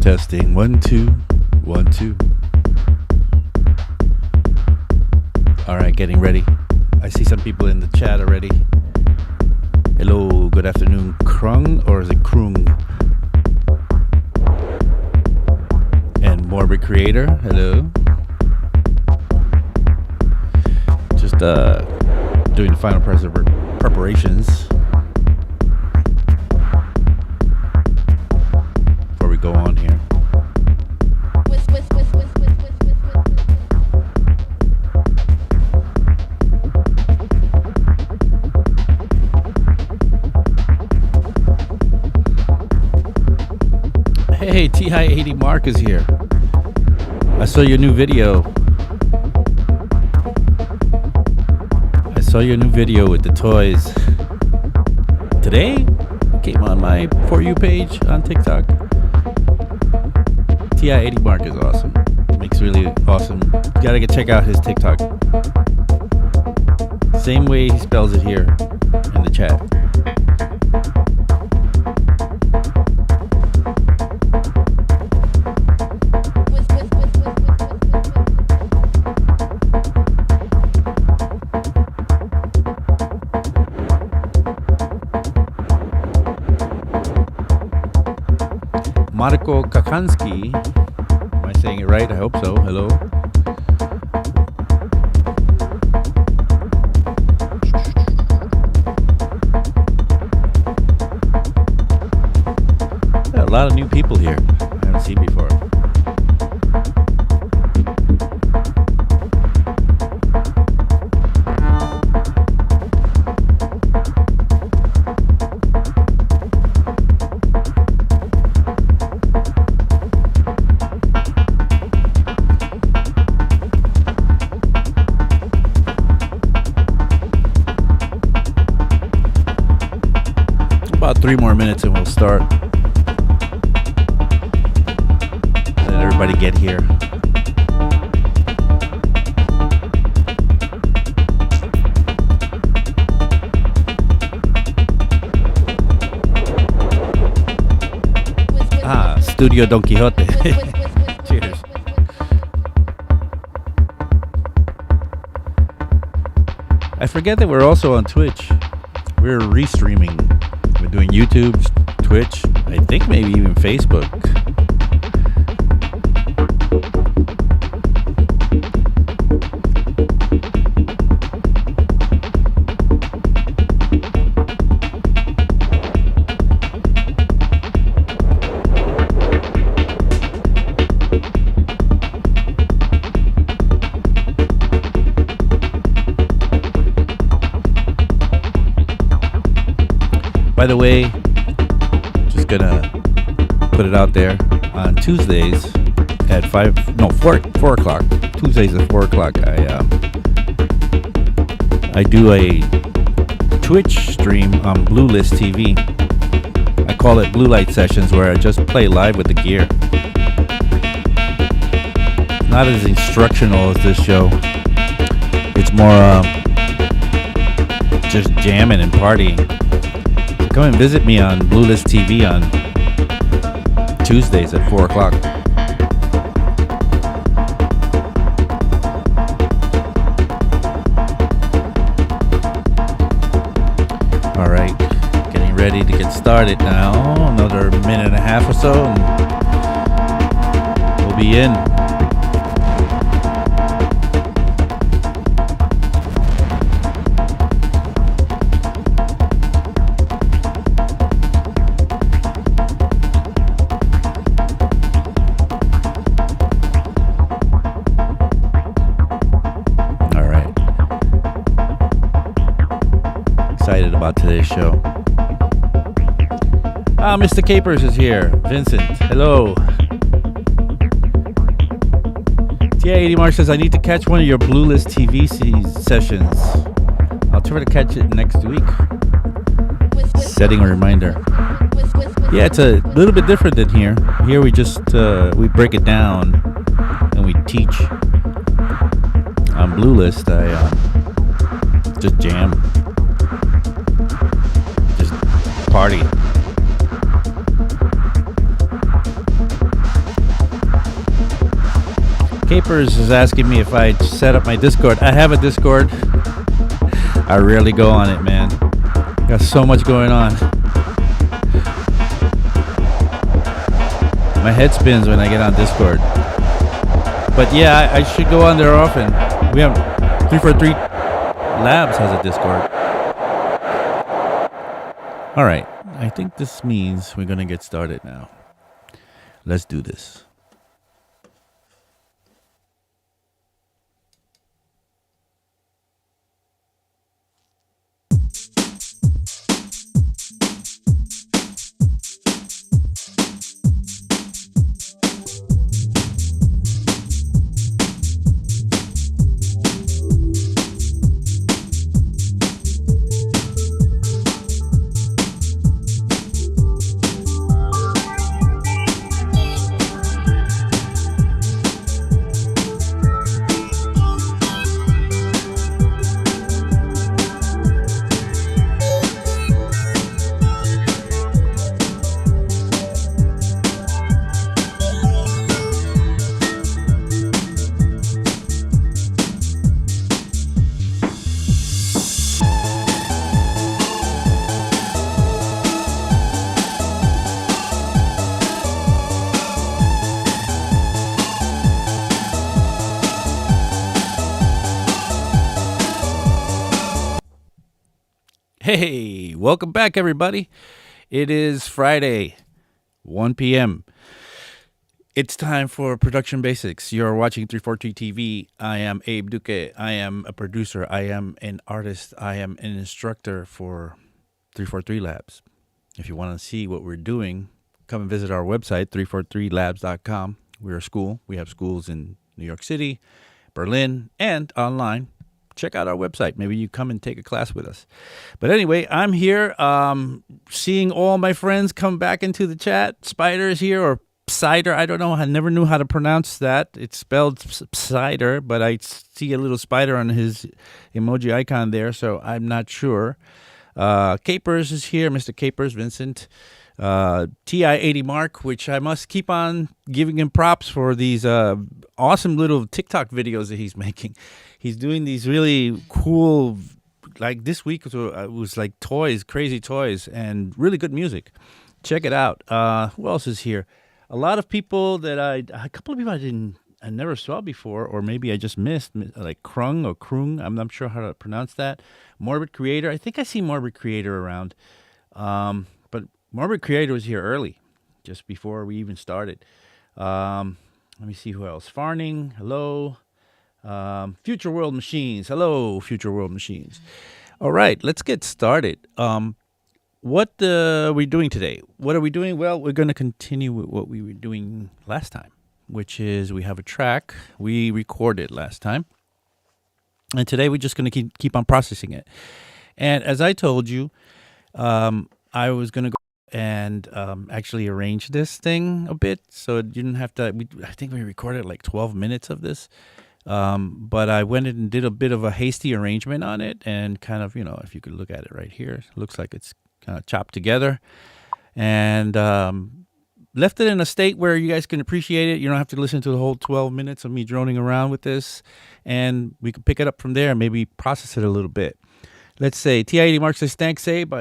Testing. 1 2 1 2. All right, getting ready. I see some people in the chat already. Hello, good afternoon, Krung, or is it Krung? And Morbid Creator, hello. Just doing the final preparations before we go on here. Hey, TI-80 Mark is here. I saw your new video. I saw your new video with the toys. Today? It came on my For You page on TikTok. TI-80 Mark is awesome. Makes really awesome. You gotta check out his TikTok. Same way he spells it here in the chat. Marko Kakanski, am I saying it right? I hope so. Hello. Yeah, a lot of new people here I haven't seen before. About 3 more minutes and we'll start. Let everybody get here. Studio Don Quixote. Cheers. I forget that we're also on Twitch. We're restreaming. We're doing YouTube, Twitch, I think maybe even Facebook. By the way, just gonna put it out there, on Tuesdays at 4 o'clock. Tuesdays at 4 o'clock, I do a Twitch stream on Blue List TV. I call it Blue Light Sessions, where I just play live with the gear. Not as instructional as this show. It's more just jamming and partying. Come and visit me on Blue List TV on Tuesdays at 4 o'clock. All right, getting ready to get started now. Another minute and a half or so, and we'll be in. About today's show. Mr. Capers is here. Vincent, hello. TI-80 Mark says, I need to catch one of your Blue List TV sessions. I'll try to catch it next week. Setting a reminder. Yeah, it's a little bit different than here. Here we just, we break it down and we teach. On Blue List, I just jam. Party. Capers is asking me if I set up my Discord. I have a Discord. I rarely go on it, man. Got so much going on. My head spins when I get on Discord. But yeah, I should go on there often. We have 343 Labs has a Discord. All right. I think this means we're going to get started now. Let's do this. Hey, welcome back, everybody. It is Friday, 1 p.m. It's time for Production Basics. You're watching 343 TV. I am Abe Duque. I am a producer. I am an artist. I am an instructor for 343 Labs. If you want to see what we're doing, come and visit our website, 343labs.com. We're a school. We have schools in New York City, Berlin, and online. Check out our website. Maybe you come and take a class with us. But anyway, I'm here seeing all my friends come back into the chat. Spider is here, or Cider. I don't know. I never knew how to pronounce that. It's spelled Cider, but I see a little spider on his emoji icon there, so I'm not sure. Capers is here. Mr. Capers, Vincent. TI-80 Mark, which I must keep on giving him props for these awesome little TikTok videos that he's making. He's doing these really cool, like this week it was like toys, crazy toys, and really good music. Check it out. Who else is here? A lot of people that a couple of people I never saw before, or maybe I just missed, like Krung or Krung. I'm not sure how to pronounce that. Morbid Creator. I think I see Morbid Creator around. But Morbid Creator was here early, just before we even started. Let me see who else. Farning, hello. Future World Machines, hello, Future World Machines. All right, let's get started. What are we doing today? What are we doing? Well, we're going to continue with what we were doing last time, which is we have a track we recorded last time. And today we're just going to keep on processing it. And as I told you, I was going to go and actually arrange this thing a bit, so you didn't have to. I think we recorded like 12 minutes of this, but I went in and did a bit of a hasty arrangement on it, and kind of, if you could look at it right here, it looks like it's kind of chopped together, and left it in a state where you guys can appreciate it. You don't have to listen to the whole 12 minutes of me droning around with this, and we can pick it up from there and maybe process it a little bit. Let's say TI-80 Mark says, thanks, Abe.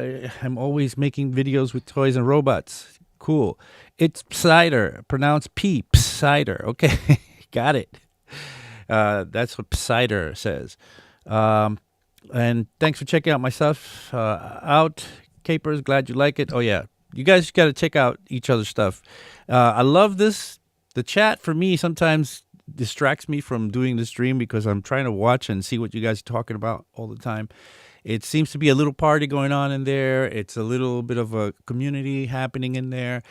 I'm always making videos with toys and robots. Cool. It's Cider, pronounced P, Cider. Okay, got it. That's what Cider says. And thanks for checking out my stuff out. Capers, glad you like it. Oh, yeah. You guys got to check out each other's stuff. I love this. The chat, for me, sometimes distracts me from doing the stream because I'm trying to watch and see what you guys are talking about all the time. It seems to be a little party going on in there. It's a little bit of a community happening in there.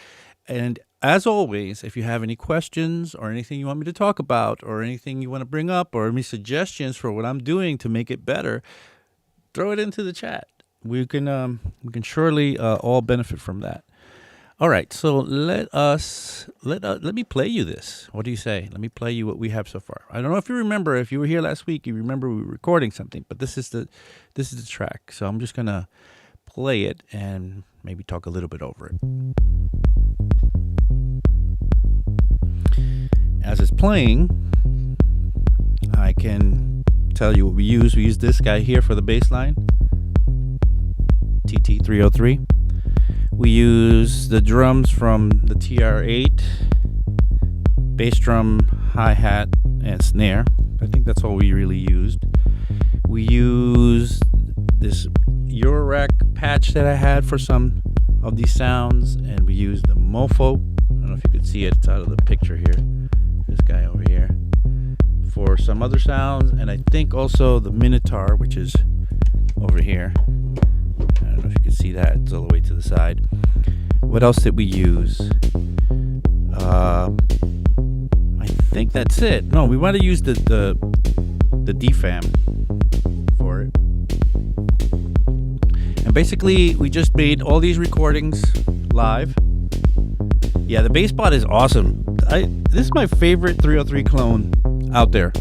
And as always, if you have any questions or anything you want me to talk about or anything you want to bring up or any suggestions for what I'm doing to make it better, throw it into the chat. We can surely all benefit from that. All right, so let me play you this. What do you say? Let me play you what we have so far. I don't know if you remember. If you were here last week, you remember we were recording something. But this is the track. So I'm just gonna play it and maybe talk a little bit over it. As it's playing, I can tell you what we use. We use this guy here for the bass line, TT303. We use the drums from the TR8, bass drum, hi-hat, and snare. I think that's all we really used. We used this Eurorack patch that I had for some of these sounds, and we used the Mofo. I don't know if you could see it, it's out of the picture here. This guy over here. For some other sounds, and I think also the Minotaur, which is over here. I don't know if you can see that, it's all the way to the side. What else did we use? I think that's it. No, we want to use the DFAM for it. And basically, we just made all these recordings live. Yeah, the bass bot is awesome. This is my favorite 303 clone out there.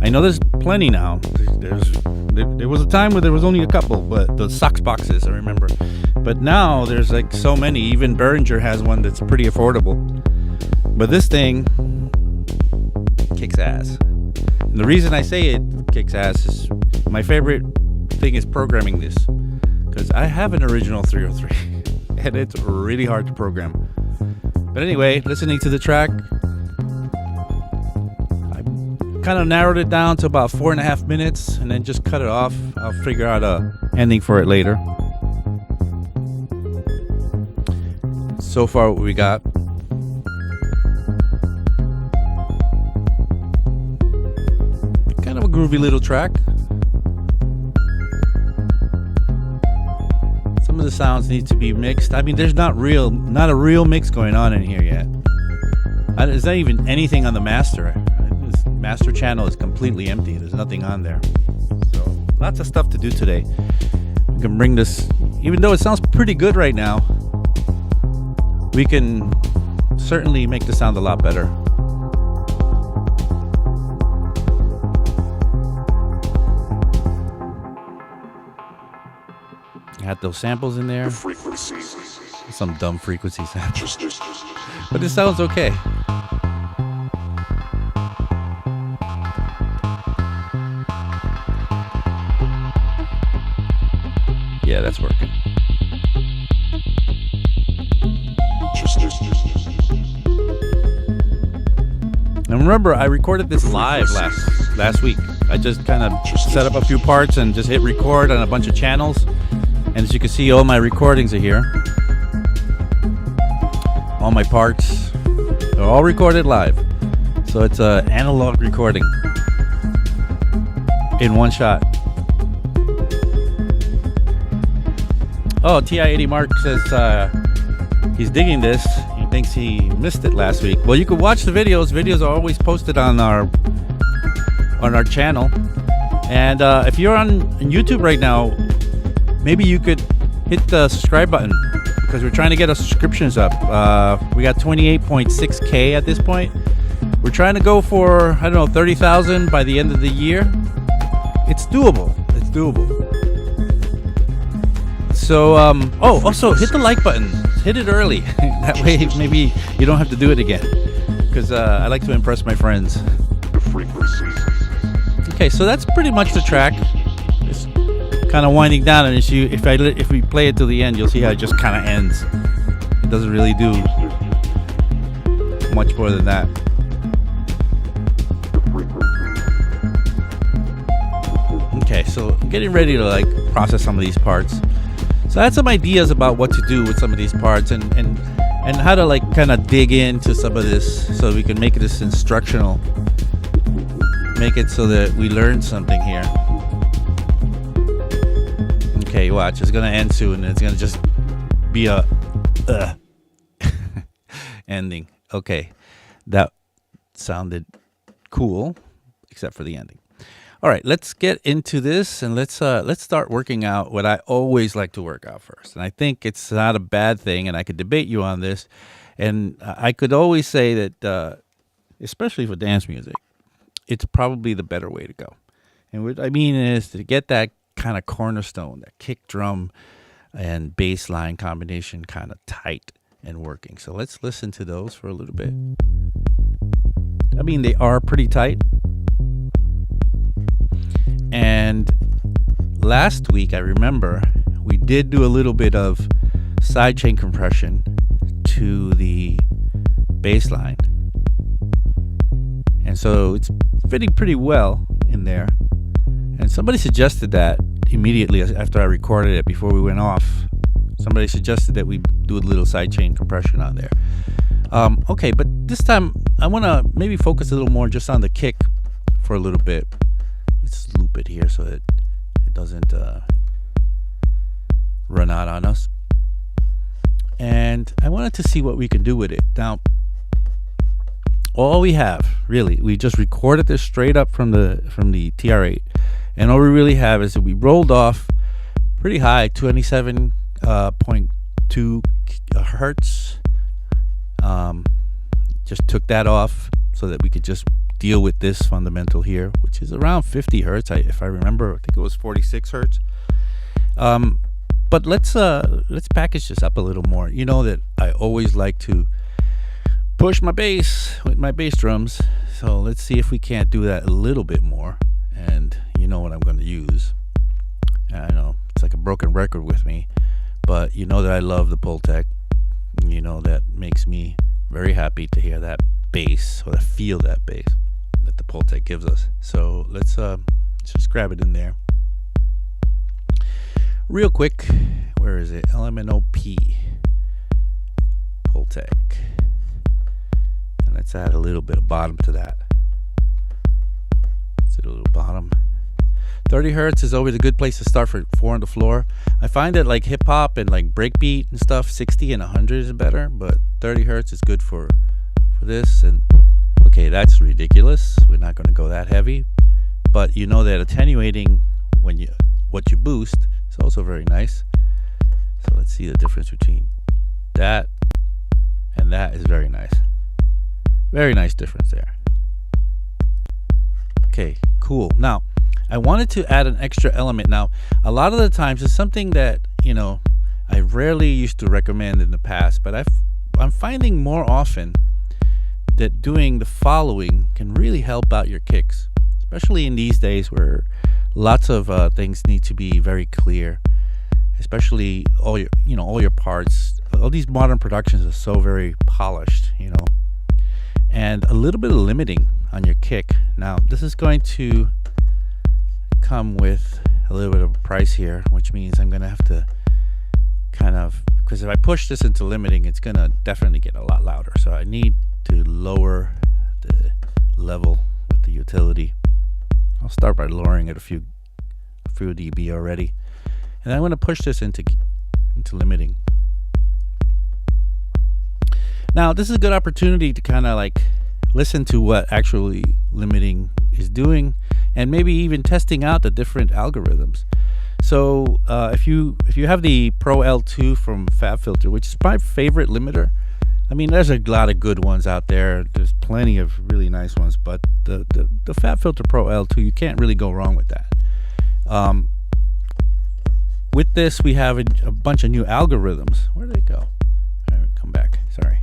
I know there's plenty now. There was a time where there was only a couple, but the Sox boxes, I remember. But now there's like so many. Even Behringer has one that's pretty affordable. But this thing kicks ass. And the reason I say it kicks ass is my favorite thing is programming this, because I have an original 303 and it's really hard to program. But anyway, listening to the track, kind of narrowed it down to about 4.5 minutes and then just cut it off. I'll figure out a ending for it later. So far what we got. Kind of a groovy little track. Some of the sounds need to be mixed. I mean, there's not a real mix going on in here yet. There's not even anything on the master. Master channel is completely empty. There's nothing on there. So lots of stuff to do today. We can bring this, even though it sounds pretty good right now, we can certainly make the sound a lot better. You had those samples in there. Some dumb frequency samples. But it sounds okay. Yeah, that's working. And remember, I recorded this live last week. I just kind of set up a few parts and just hit record on a bunch of channels. And as you can see, all my recordings are here. All my parts are all recorded live. So it's an analog recording in one shot. Oh, TI-80 Mark says he's digging this. He thinks he missed it last week. Well, you can watch the videos. Videos are always posted on our channel. And if you're on YouTube right now, maybe you could hit the subscribe button, because we're trying to get our subscriptions up. We got 28.6K at this point. We're trying to go for, 30,000 by the end of the year. It's doable. It's doable. So, also hit the like button. Hit it early. That way, maybe you don't have to do it again. Because I like to impress my friends. Okay, so that's pretty much the track. It's kind of winding down, and if we play it to the end, you'll see how it just kind of ends. It doesn't really do much more than that. Okay, so I'm getting ready to process some of these parts. So I had some ideas about what to do with some of these parts and how to kind of dig into some of this so we can make this instructional. Make it so that we learn something here. Okay, watch. It's going to end soon. It's going to just be a ending. Okay. That sounded cool, except for the ending. All right, let's get into this, and let's start working out what I always like to work out first. And I think it's not a bad thing, and I could debate you on this. And I could always say that, especially for dance music, it's probably the better way to go. And what I mean is to get that kind of cornerstone, that kick drum and bass line combination kind of tight and working. So let's listen to those for a little bit. I mean, they are pretty tight. And last week, I remember, we did do a little bit of sidechain compression to the bass line. And so it's fitting pretty well in there. And somebody suggested that immediately after I recorded it, before we went off. Somebody suggested that we do a little sidechain compression on there. Okay, but this time I want to maybe focus a little more just on the kick for a little bit. Let's loop it here so that it doesn't run out on us. And I wanted to see what we can do with it. Now, all we have, really, we just recorded this straight up from the TR8. And all we really have is that we rolled off pretty high, 27.2 hertz. Just took that off so that we could just deal with this fundamental here, which is around 50 hertz. If I remember, I think it was 46 hertz. But let's package this up a little more. You know that I always like to push my bass with my bass drums. So let's see if we can't do that a little bit more. And you know what I'm going to use. I know it's like a broken record with me, but you know that I love the Pultec. You know that makes me very happy to hear that bass, or to feel that bass that the Pultec gives us. So let's just grab it in there real quick. Where is it? LMNOP Pultec, and let's add a little bit of bottom to that. Let's hit a little bottom. 30 hertz is always a good place to start for 4 on the floor. I find that like hip hop and like breakbeat and stuff, 60 and 100 is better, but 30 hertz is good for this. And okay, that's ridiculous. We're not going to go that heavy, but you know that attenuating what you boost is also very nice. So let's see the difference between that and that is very nice. Very nice difference there. Okay, cool. Now, I wanted to add an extra element. Now, a lot of the times it's something that, you know, I rarely used to recommend in the past, but I'm finding more often that doing the following can really help out your kicks, especially in these days where lots of things need to be very clear, especially all your parts. All these modern productions are so very polished, you know, and a little bit of limiting on your kick. Now, this is going to come with a little bit of a price here, which means I'm gonna have to kind of, because if I push this into limiting, it's gonna definitely get a lot louder. So I need to lower the level with the utility. I'll start by lowering it a few dB already, and I want to push this into limiting. Now, this is a good opportunity to kind of like listen to what actually limiting is doing, and maybe even testing out the different algorithms. So if you have the Pro L2 from FabFilter, which is my favorite limiter, I mean, there's a lot of good ones out there. There's plenty of really nice ones, but the FabFilter Pro L2, you can't really go wrong with that. With this, we have a bunch of new algorithms. Where did they go? All right, come back. Sorry.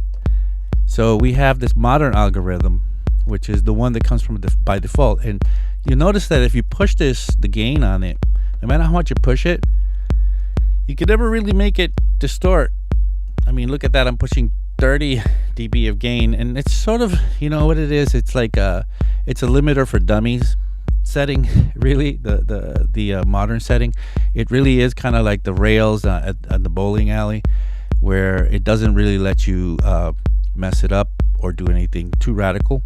So we have this modern algorithm, which is the one that comes from by default. And you notice that if you push the gain on it, no matter how much you push it, you can never really make it distort. I mean, look at that. I'm pushing 30 dB of gain, and it's sort of, you know what it is? It's like it's a limiter for dummies setting. Really, the modern setting. It really is kind of like the rails at the bowling alley, where it doesn't really let you mess it up or do anything too radical.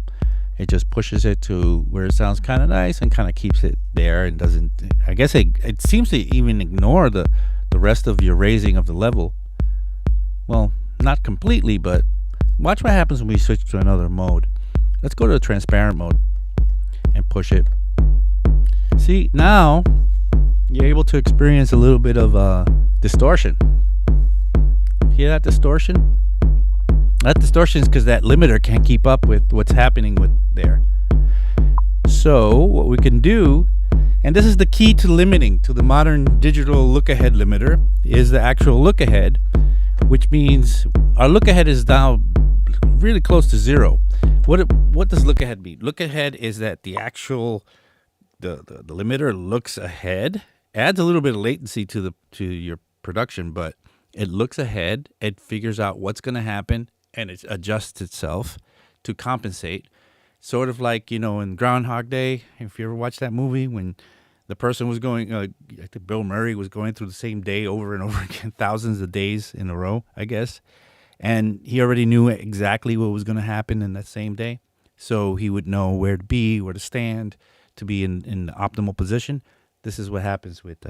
It just pushes it to where it sounds kind of nice and kind of keeps it there, and doesn't, I guess it seems to even ignore the rest of your raising of the level. Well, not completely, but watch what happens when we switch to another mode. Let's go to the transparent mode and push it. See, now you're able to experience a little bit of distortion. Hear that distortion? That distortion is because that limiter can't keep up with what's happening with there. So what we can do, and this is the key to limiting, to the modern digital look-ahead limiter, is the actual look-ahead, which means our look-ahead is now really close to zero. What does look-ahead mean? Look-ahead is that the the limiter looks ahead, adds a little bit of latency to your production, but it looks ahead. It figures out what's going to happen, and it adjusts itself to compensate. Sort of like, in Groundhog Day, if you ever watched that movie, when the person was going, I think Bill Murray was going through the same day over and over again, thousands of days in a row, I guess. And he already knew exactly what was going to happen in that same day. So he would know where to be, where to stand, to be in the optimal position. This is what happens with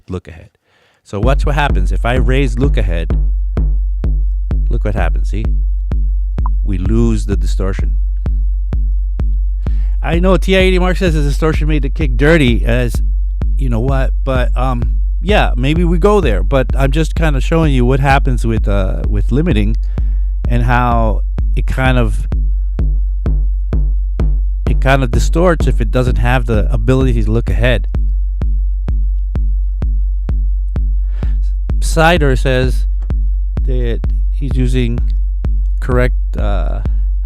look ahead. So watch what happens. If I raise look ahead, look what happens. See? We lose the distortion. I know TI-80 Mark says the distortion made the kick dirty, as you know what, but yeah, maybe we go there. But I'm just kind of showing you what happens with limiting, and how it kind of distorts if it doesn't have the ability to look ahead. Sider says that he's using correct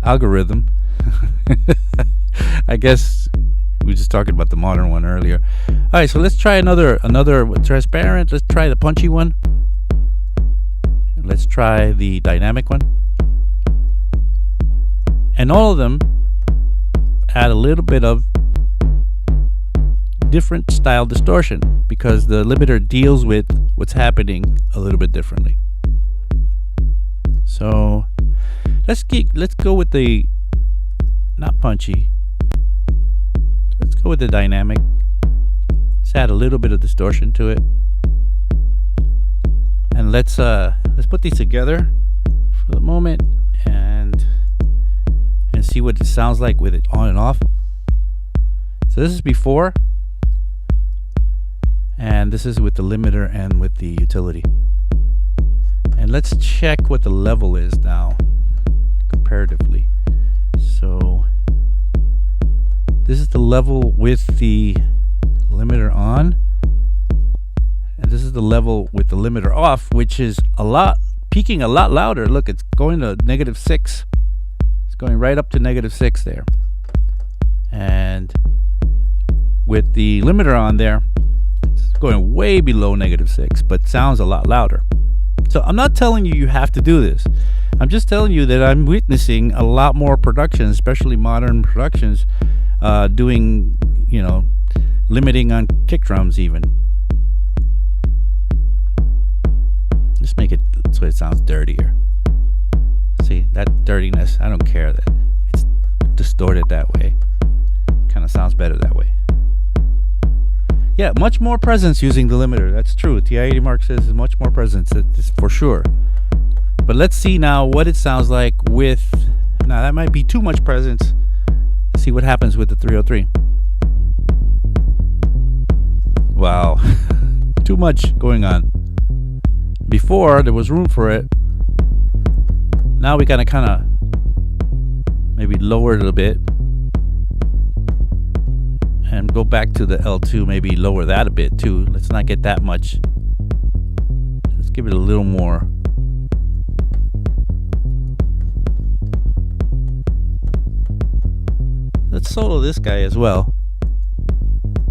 algorithm. I guess we were just talking about the modern one earlier. All right, so let's try another transparent. Let's try the punchy one. Let's try the dynamic one. And all of them add a little bit of different style distortion because the limiter deals with what's happening a little bit differently. So let's go with the not punchy. Let's go with the dynamic. Let's add a little bit of distortion to it, and let's put these together for the moment and see what it sounds like with it on and off. So this is before, and this is with the limiter and with the utility. And let's check what the level is now comparatively. So this is the level with the limiter on, and this is the level with the limiter off, which is peaking a lot louder. Look, it's going to -6. It's going right up to -6 there. And with the limiter on there, it's going way below -6, but sounds a lot louder. So I'm not telling you you have to do this. I'm just telling you that I'm witnessing a lot more productions, especially modern productions, doing, limiting on kick drums even. Just make it so it sounds dirtier. See, that dirtiness, I don't care that it's distorted that way. Kind of sounds better that way. Yeah, much more presence using the limiter. That's true. TI-80 Mark says there's much more presence. That's for sure. But let's see now what it sounds like with... Now, that might be too much presence. Let's see what happens with the 303. Wow. Too much going on. Before, there was room for it. Now we gotta kind of maybe lower it a bit. And go back to the L2, maybe lower that a bit too. Let's not get that much. Let's give it a little more. Let's solo this guy as well.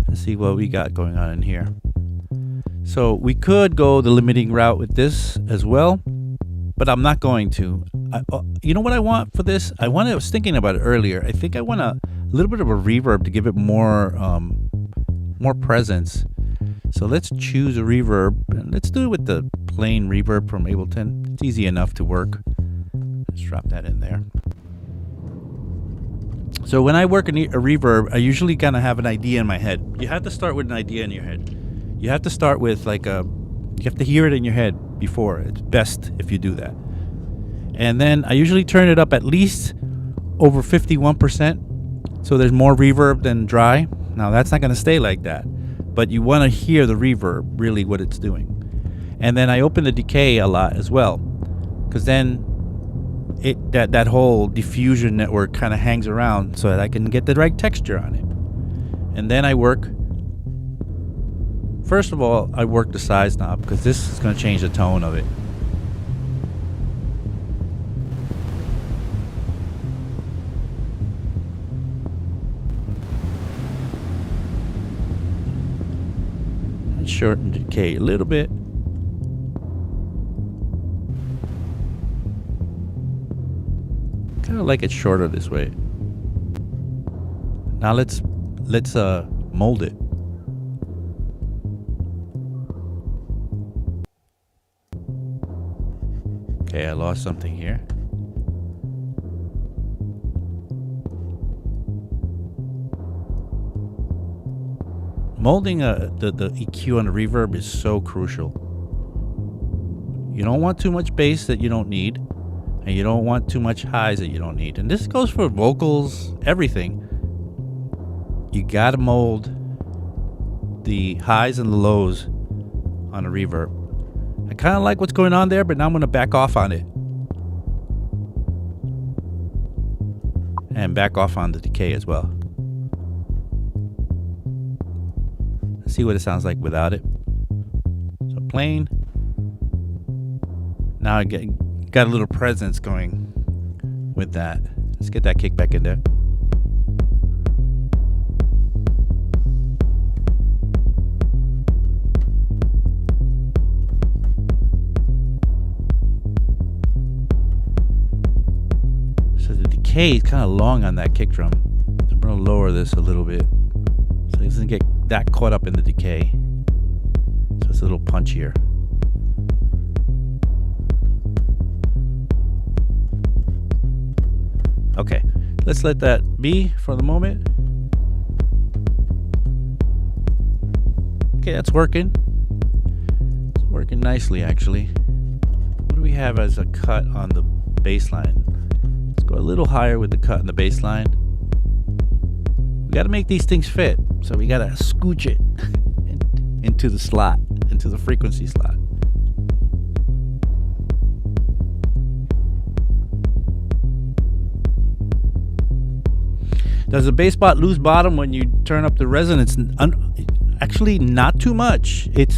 Let's see what we got going on in here. So we could go the limiting route with this as well, but I'm not going to. You know what I want for this? I was thinking about it earlier. I think I want a little bit of a reverb to give it more presence. So let's choose a reverb, and let's do it with the plain reverb from Ableton. It's easy enough to work. Let's drop that in there. So when I work a reverb, I usually kind of have an idea in my head. You have to start with an idea in your head. You have to start with you have to hear it in your head before. It's best if you do that. And then I usually turn it up at least over 51%. So there's more reverb than dry. Now that's not going to stay like that, but you want to hear the reverb, really what it's doing. And then I open the decay a lot as well, because then that whole diffusion network kind of hangs around so that I can get the right texture on it. And then I work. First of all, I work the size knob because this is going to change the tone of it. shorten the decay a little bit. Kind of like it shorter this way. Now let's mold it. Okay, I lost something here. Molding the EQ on the reverb is so crucial. You don't want too much bass that you don't need, and you don't want too much highs that you don't need. And this goes for vocals, everything. You gotta mold the highs and the lows on a reverb. I kind of like what's going on there, but now I'm gonna back off on it. And back off on the decay as well. See what it sounds like without it. So plain. Now I got a little presence going with that. Let's get that kick back in there. So the decay is kind of long on that kick drum. I'm gonna lower this a little bit so it doesn't get that caught up in the decay. So it's a little punchier. Okay, let's let that be for the moment. Okay, that's working. It's working nicely, actually. What do we have as a cut on the bass line? Let's go a little higher with the cut on the bass line. We got to make these things fit, so we got to scooch it into the slot, into the frequency slot. Does the bass bot lose bottom when you turn up the resonance? Actually, not too much. It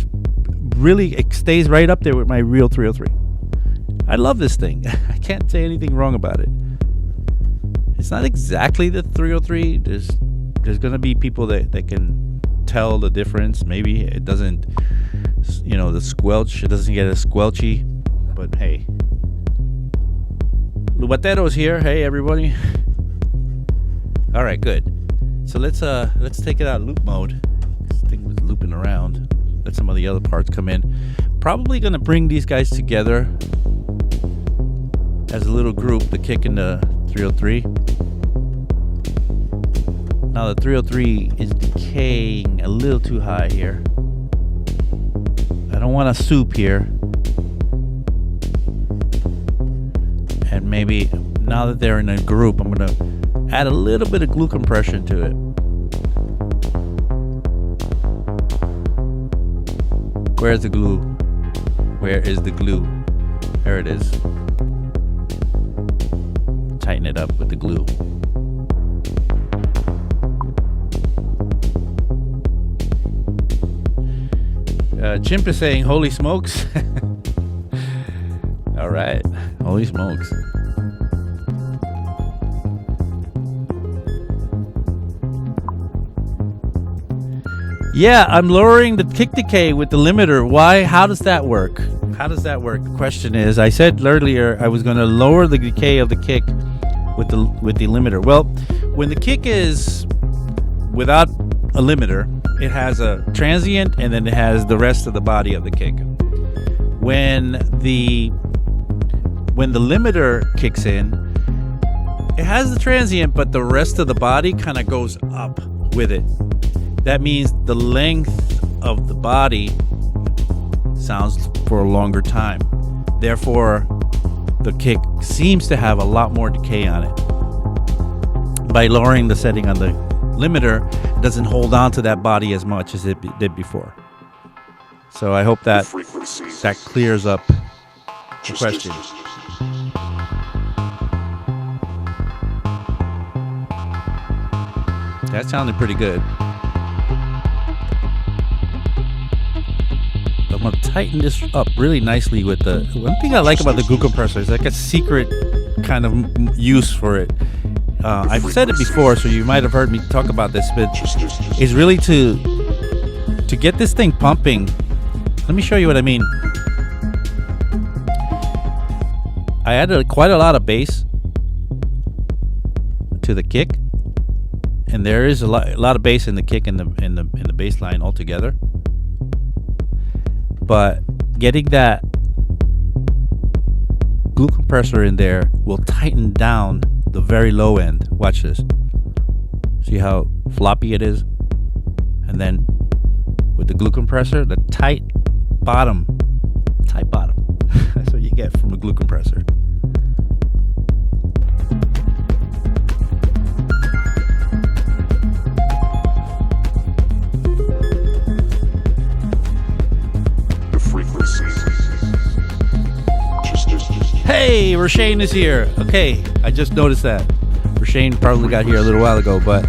stays right up there with my real 303. I love this thing. I can't say anything wrong about it. It's not exactly the 303. There's gonna be people that can tell the difference. Maybe it doesn't, the squelch. It doesn't get as squelchy. But hey, Lubatero's here. Hey, everybody. All right, good. So let's take it out of loop mode. This thing was looping around. Let some of the other parts come in. Probably gonna bring these guys together as a little group, the kick and the 303. Now the 303 is decaying a little too high here. I don't want a soup here. And maybe now that they're in a group, I'm gonna add a little bit of glue compression to it. Where's the glue? Where is the glue? There it is. Tighten it up with the glue. Chimp is saying, holy smokes. All right, holy smokes. Yeah, I'm lowering the kick decay with the limiter. Why? How does that work? The question is, I said earlier I was going to lower the decay of the kick with the limiter. Well, when the kick is without a limiter, it has a transient and then it has the rest of the body of the kick. When the limiter kicks in, it has the transient, but the rest of the body kind of goes up with it. That means the length of the body sounds for a longer time. Therefore, the kick seems to have a lot more decay on it. By lowering the setting on the limiter, it doesn't hold on to that body as much as it did before. So I hope that clears up the question. That sounded pretty good. I'm gonna tighten this up really nicely with the one thing I like about the glue compressor is like a secret kind of use for it. I've said it before, so you might have heard me talk about this, but it's really to to get this thing pumping, let me show you what I mean. I added quite a lot of bass to the kick, and there is a lot of bass in the kick and the bass line altogether. But getting that glue compressor in there will tighten down the very low end. Watch this. See how floppy it is? And then with the glue compressor, the tight bottom. That's what you get from a glue compressor. Hey, Rashane is here. Okay, I just noticed that. Rashane probably got here a little while ago, but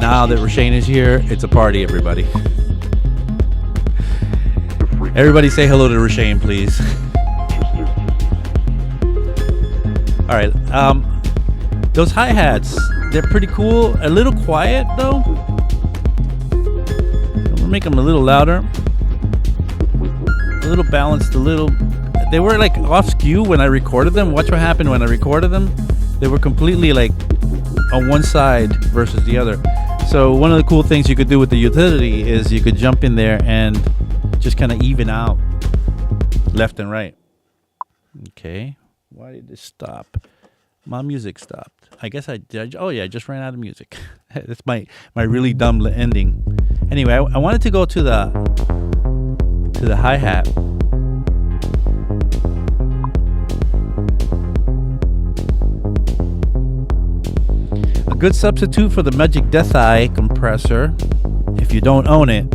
now that Rashane is here, it's a party, everybody. Everybody say hello to Rashane, please. All right, those hi-hats, they're pretty cool. A little quiet, though. I'm gonna make them a little louder. A little balanced, a little... They were like off skew when I recorded them. Watch what happened when I recorded them. They were completely like on one side versus the other. So one of the cool things you could do with the utility is you could jump in there and just kind of even out left and right. Okay. Why did this stop? My music stopped. I guess I did. Oh yeah, I just ran out of music. That's my really dumb ending. Anyway, I wanted to go to the hi-hat. A good substitute for the Magic Death Eye compressor, if you don't own it,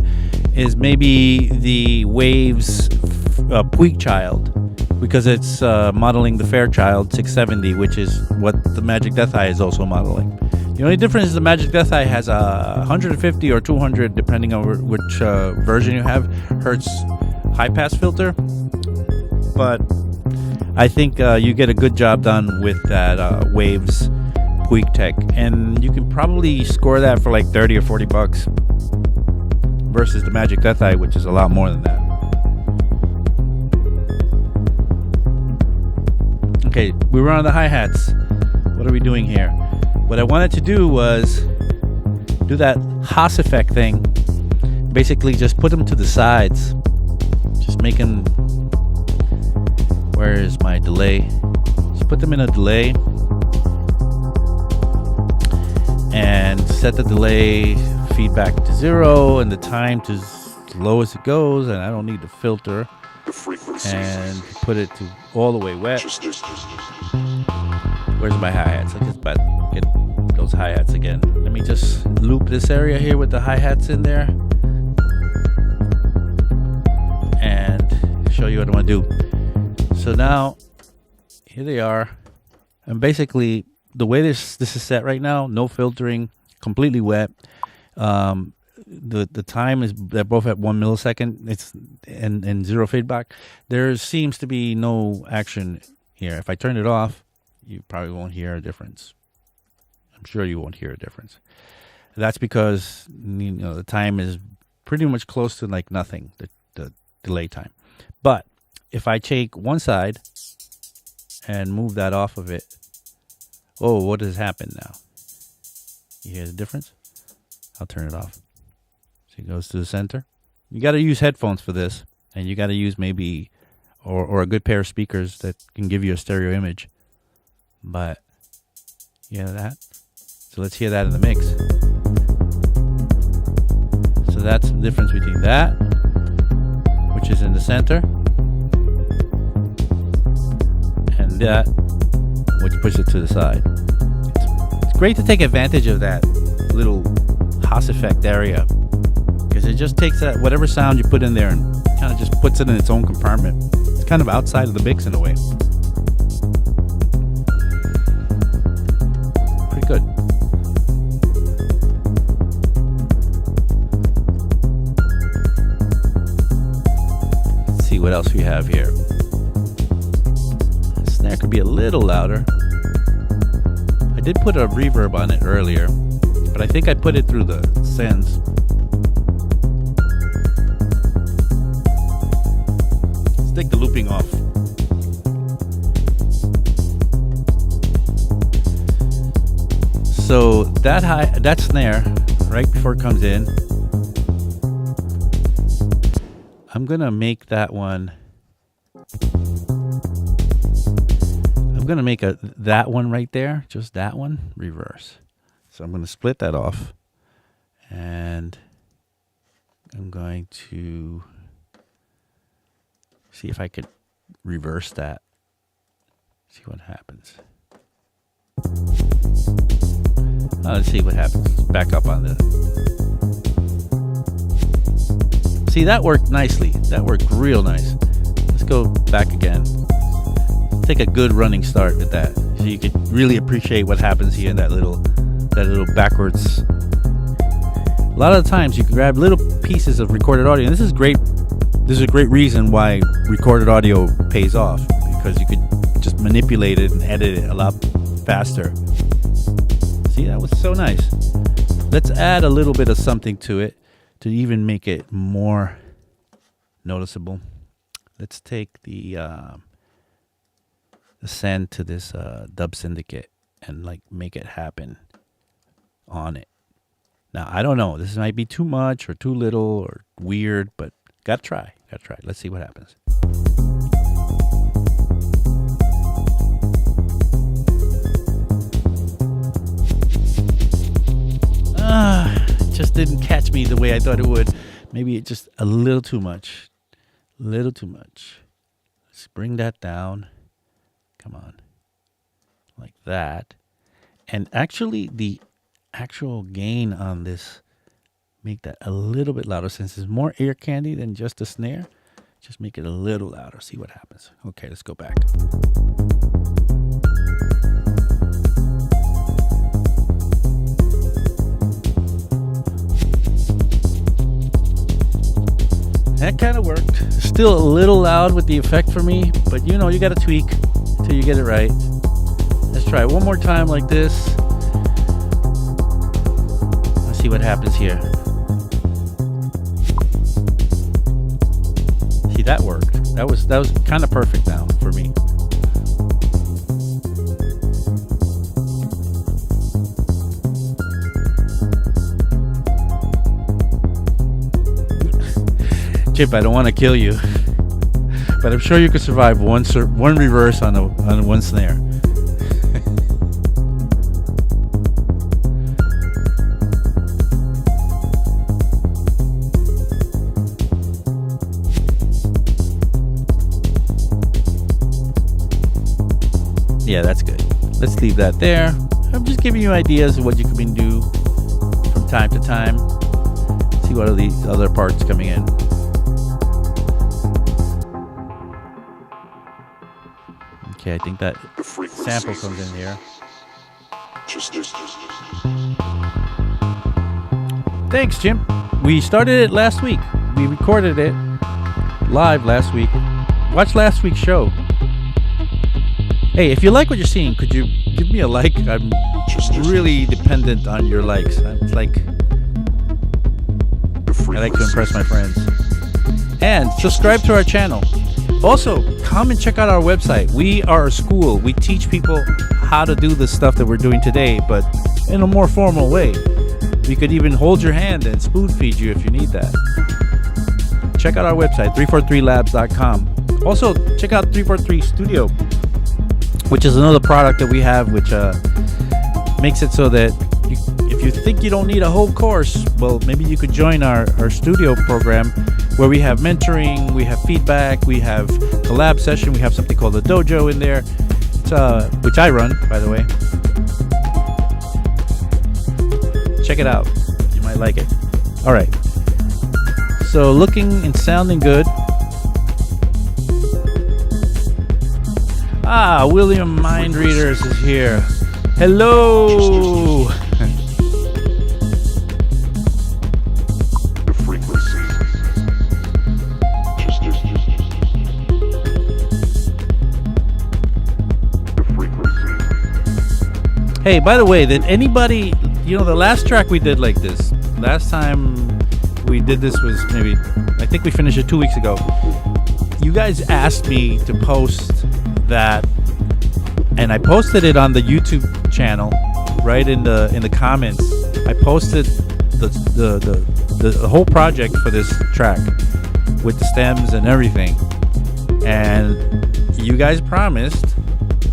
is maybe the Waves Puig Child, because it's modeling the Fairchild 670, which is what the Magic Death Eye is also modeling. The only difference is the Magic Death Eye has a 150 or 200, depending on which version you have, hertz high-pass filter. But I think you get a good job done with that Waves Puig Tech, and you can probably score that for like 30 or 40 bucks versus the Magic Death Eye, which is a lot more than that. Okay, we were on the hi-hats. What are we doing here? What I wanted to do was do that Haas effect thing. Basically just put them to the sides. Just making... Where is my delay? Just put them in a delay. And set the delay feedback to 0 and the time to as low as it goes, and I don't need the filter. And put it to all the way wet. Where's my hi-hats? I just about get those hi-hats again. Let me just loop this area here with the hi-hats in there and show you what I want to do. So now here they are, and basically the way this is set right now, no filtering, completely wet. The time is, they're both at 1 millisecond. It's and 0 feedback. There seems to be no action here. If I turn it off, you probably won't hear a difference. I'm sure you won't hear a difference. That's because the time is pretty much close to like nothing, the delay time. But if I take one side and move that off of it, oh, what has happened now? You hear the difference? I'll turn it off. So it goes to the center. You got to use headphones for this, and you got to use maybe or a good pair of speakers that can give you a stereo image. But you hear that? So let's hear that in the mix. So that's the difference between that, which is in the center, and that, which pushes it to the side. It's great to take advantage of that little Haas effect area, because it just takes that whatever sound you put in there and kind of just puts it in its own compartment. It's kind of outside of the mix in a way. Pretty good. Let's see what else we have here. The snare could be a little louder. I did put a reverb on it earlier, but I think I put it through the sends. take the looping off. So that snare, right before it comes in, I'm gonna make that one. I'm gonna make that one right there, just that one, reverse. So I'm gonna split that off, and I'm going to see if I could reverse that. See what happens. Let's see what happens. Back up on the. See, that worked nicely. That worked real nice. Let's go back again. Take a good running start with that, so you could really appreciate what happens here in that little backwards. A lot of the times you can grab little pieces of recorded audio, and this is great. This is a great reason why recorded audio pays off, because you could just manipulate it and edit it a lot faster. See, that was so nice. Let's add a little bit of something to it to even make it more noticeable. Let's take the send to this dub syndicate and like make it happen on it. Now, I don't know. This might be too much or too little or weird, but gotta try. Let's see what happens. Just didn't catch me the way I thought it would. Maybe it just a little too much. Let's bring that down. Come on. Like that. And actually, the actual gain on this, make that a little bit louder. Since it's more ear candy than just a snare, just make it a little louder. See what happens. Okay, let's go back. That kind of worked. Still a little loud with the effect for me, but you know, you got to tweak till you get it right. Let's try it one more time like this. Let's see what happens here. See, that worked. That was kind of perfect now for me. Chip, I don't want to kill you, but I'm sure you could survive one reverse on one snare. Yeah, that's good. Let's leave that there. I'm just giving you ideas of what you can do from time to time. See what are these other parts coming in. Okay, I think that sample comes in here. Thanks, Jim. We started it last week. We recorded it live last week. Watch last week's show. Hey, if you like what you're seeing, could you give me a like? I'm really dependent on your likes. It's like I like to impress my friends. And subscribe to our channel. Also, come and check out our website. We are a school. We teach people how to do the stuff that we're doing today, but in a more formal way. We could even hold your hand and spoon feed you if you need that. Check out our website, 343labs.com. Also, check out 343 Studio, which is another product that we have, which makes it so that if you think you don't need a whole course, well, maybe you could join our studio program, where we have mentoring, we have feedback, we have collab session, we have something called the dojo in there, which I run, by the way. Check it out. You might like it. All right. So looking and sounding good. William Mind Readers is here. Hello. Hey, by the way, did anybody, the last track we did like this, last time we did this was maybe, I think we finished it 2 weeks ago. you guys asked me to post that, and I posted it on the YouTube channel, right in the comments. I posted the whole project for this track with the stems and everything, and you guys promised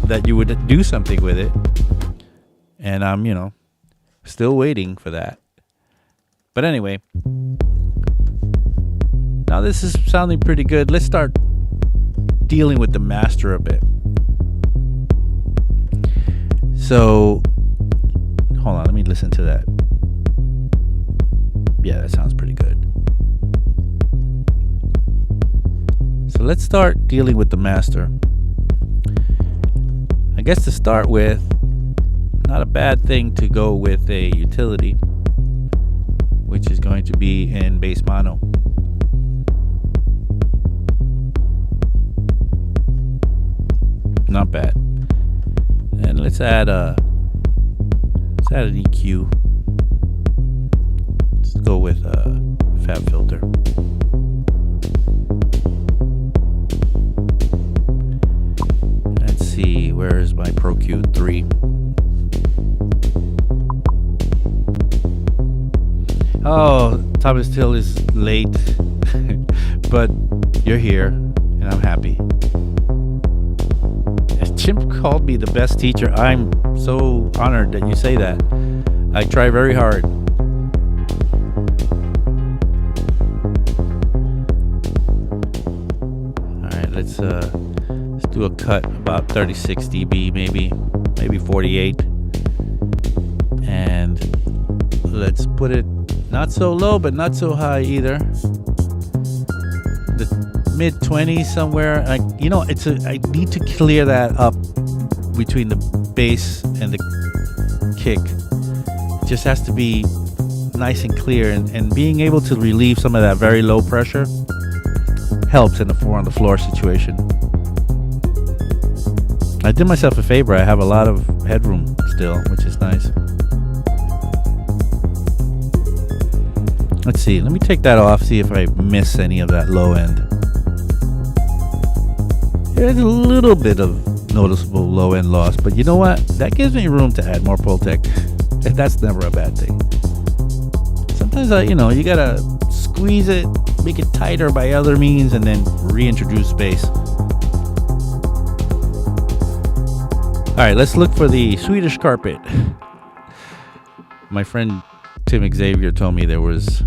that you would do something with it, and I'm still waiting for that. But anyway, now this is sounding pretty good. Let's start dealing with the master a bit. So hold on, let me listen to that. Yeah, that sounds pretty good. So let's start dealing with the master. I guess to start with, not a bad thing to go with a utility, which is going to be in bass mono. Not bad. And let's add an EQ. Let's go with a fab filter. Let's see, where is my Pro Q3? Oh, Thomas Till is late, but you're here, and I'm happy. Chimp called me the best teacher. I'm so honored that you say that. I try very hard. Alright, let's do a cut about 36 dB, maybe 48. And let's put it not so low, but not so high either. The mid 20s somewhere. I need to clear that up between the bass and the kick. It just has to be nice and clear, and being able to relieve some of that very low pressure helps in the 4 on the floor situation. I did myself a favor. I have a lot of headroom still, which is nice. Let's see. Let me take that off, see if I miss any of that low end. There's a little bit of noticeable low end loss, but you know what? That gives me room to add more Pultec. And that's never a bad thing. Sometimes you gotta squeeze it, make it tighter by other means, and then reintroduce bass. Alright, let's look for the Swedish carpet. My friend Tim Xavier told me there was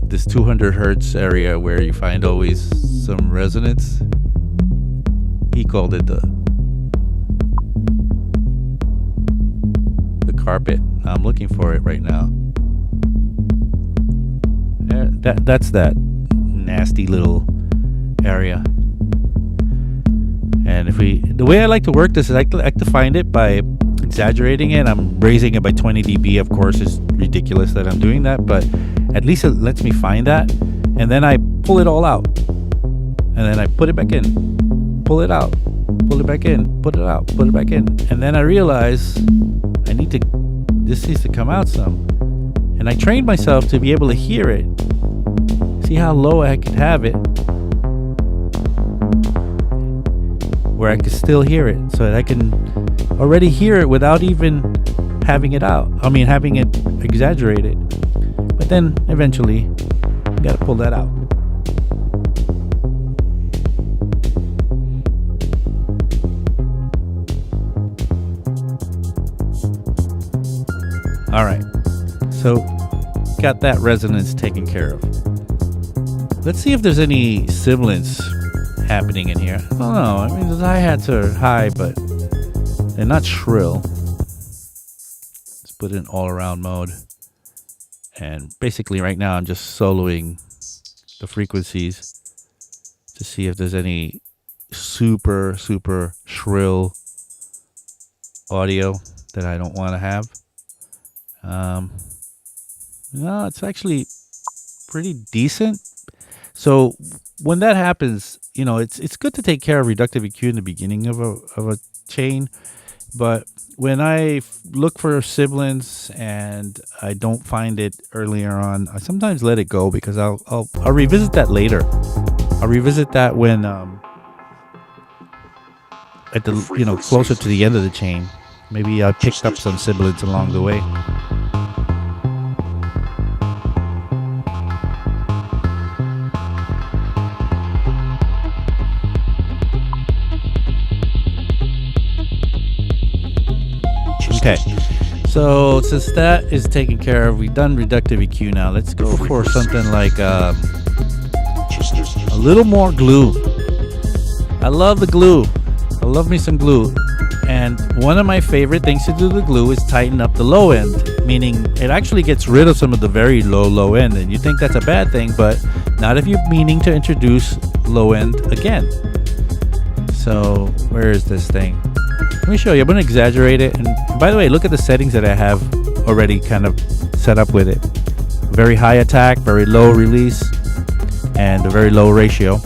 this 200 hertz area where you find always some resonance. He called it the carpet. I'm looking for it right now. That's that nasty little area. And the way I like to work this is I like to find it by exaggerating it. I'm raising it by 20 dB. Of course, it's ridiculous that I'm doing that, but at least it lets me find that. And then I pull it all out, and then I put it back in. Pull it out, pull it back in, put it out, put it back in, and then I realize this needs to come out some, and I trained myself to be able to hear it, see how low I could have it, where I could still hear it, so that I can already hear it without even having it out. I mean, having it exaggerated, but then eventually you gotta pull that out. All right, so got that resonance taken care of. Let's see if there's any sibilance happening in here. I don't know. I mean, the hi-hats are high, but they're not shrill. Let's put it in all-around mode. And basically right now I'm just soloing the frequencies to see if there's any super, super shrill audio that I don't want to have. No, it's actually pretty decent. So when that happens, it's good to take care of reductive EQ in the beginning of a chain. But when I look for sibilance and I don't find it earlier on, I sometimes let it go because I'll revisit that later. I'll revisit that when at the closer to the end of the chain. Maybe I picked up some sibilants along the way. Okay, so since that is taken care of, we've done reductive EQ now. Let's go for something like a little more glue. I love the glue. I love me some glue. And one of my favorite things to do with glue is tighten up the low end, meaning it actually gets rid of some of the very low end. And you think that's a bad thing, but not if you're meaning to introduce low end again. So where is this thing? Let me show you. I'm going to exaggerate it. And by the way, look at the settings that I have already kind of set up with it. Very high attack, very low release, and a very low ratio.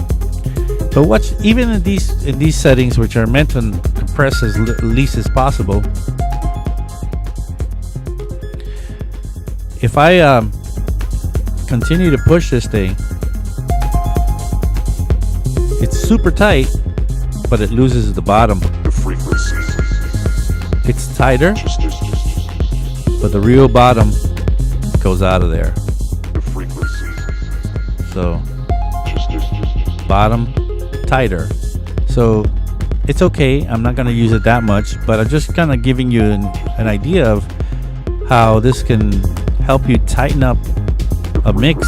But watch, even in these settings, which are meant to compress as least as possible, if I continue to push this thing, it's super tight, but it loses the bottom. It's tighter, but the real bottom goes out of there. So bottom tighter. So it's okay. I'm not going to use it that much, but I'm just kind of giving you an idea of how this can help you tighten up a mix,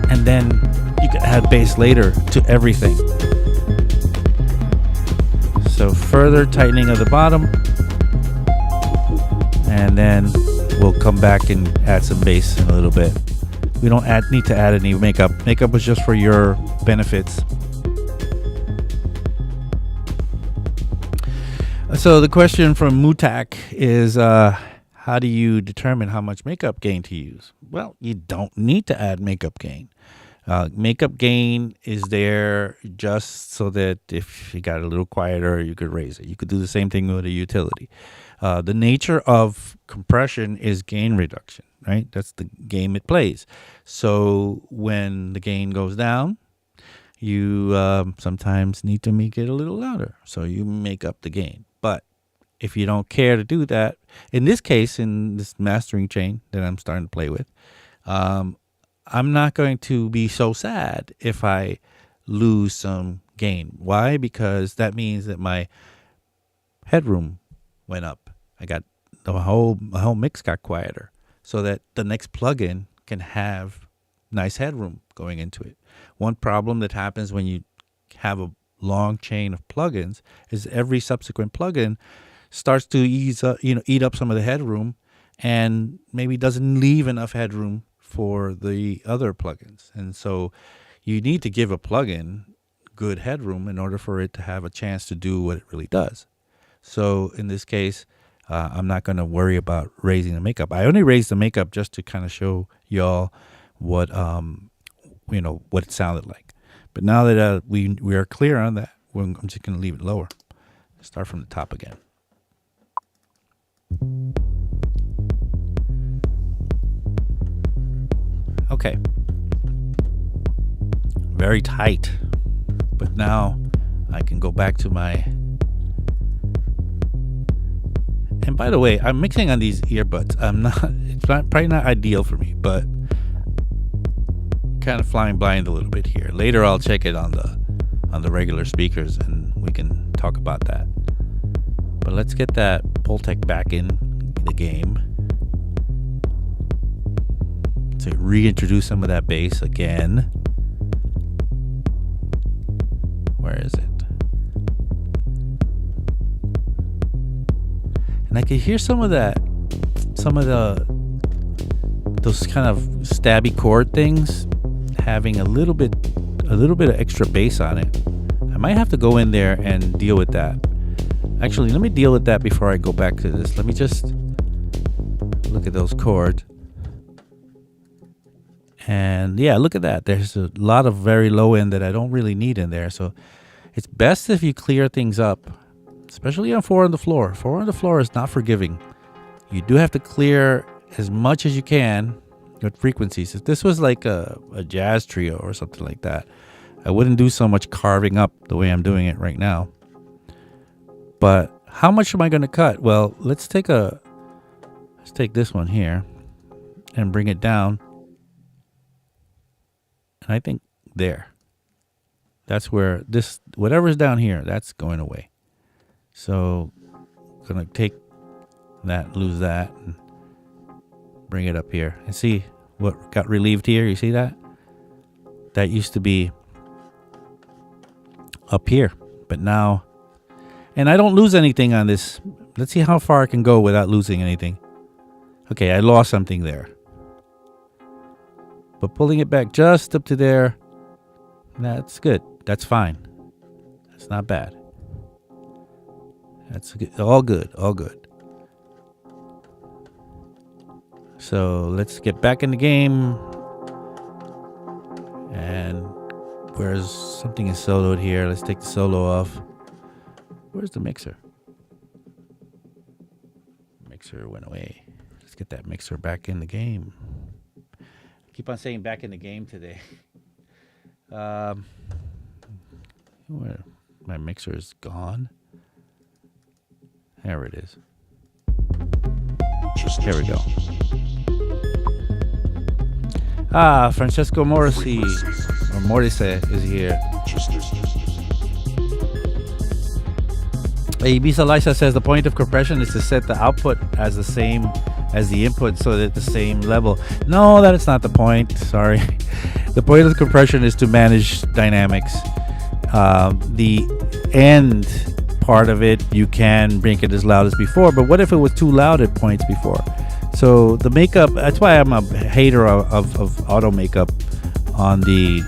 and then you can add bass later to everything. So further tightening of the bottom, and then we'll come back and add some bass in a little bit. We don't need to add any makeup. Makeup was just for your benefits. So the question from Mutak is, how do you determine how much makeup gain to use? Well, you don't need to add makeup gain. Makeup gain is there just so that if you got a little quieter, you could raise it. You could do the same thing with a utility. The nature of compression is gain reduction, right? That's the game it plays. So when the gain goes down, you sometimes need to make it a little louder. So you make up the gain. But if you don't care to do that, in this case, in this mastering chain that I'm starting to play with, I'm not going to be so sad if I lose some gain. Why? Because that means that my headroom went up. I got the whole mix got quieter, so that the next plugin can have nice headroom going into it. One problem that happens when you have a long chain of plugins is every subsequent plugin starts to eat up some of the headroom, and maybe doesn't leave enough headroom for the other plugins. And so you need to give a plugin good headroom in order for it to have a chance to do what it really does. So in this case, I'm not going to worry about raising the makeup. I only raised the makeup just to kind of show y'all what what it sounded like. But now that we are clear on that, I'm just going to leave it lower. Start from the top again. Okay. Very tight. But now I can go back to my... And by the way, I'm mixing on these earbuds. It's probably not ideal for me, but kind of flying blind a little bit here. Later I'll check it on the regular speakers and we can talk about that. But let's get that Pultec back in the game to reintroduce some of that bass again. Where is it? And I could hear those kind of stabby chord things having a little bit of extra bass on it. I might have to go in there and deal with that. Actually, let me deal with that before I go back to this. Let me just look at those chords. And yeah, look at that. There's a lot of very low end that I don't really need in there. So it's best if you clear things up, especially on 4 on the floor. 4 on the floor is not forgiving. You do have to clear as much as you can with frequencies. If this was like a jazz trio or something like that, I wouldn't do so much carving up the way I'm doing it right now. But how much am I going to cut? Well, let's take this one here and bring it down. And I think there. That's where whatever's down here, that's going away. So I'm going to take that, lose that, and bring it up here. And see what got relieved here? You see that? That used to be up here. But now, and I don't lose anything on this. Let's see how far I can go without losing anything. Okay, I lost something there. But pulling it back just up to there, that's good. That's fine. That's not bad. That's good. All good. All good. So let's get back in the game. And where's something is soloed here? Let's take the solo off. Where's the mixer? Mixer went away. Let's get that mixer back in the game. Keep on saying back in the game today. Where my mixer is gone. There it is. Here we go. Francesco Morrissey is here. Ibiza Lisa says the point of compression is to set the output as the same as the input so that the same level. No, that is not the point. Sorry. The point of the compression is to manage dynamics. The end part of it, you can bring it as loud as before, but what if it was too loud at points before? So the makeup, that's why I'm a hater of auto makeup on the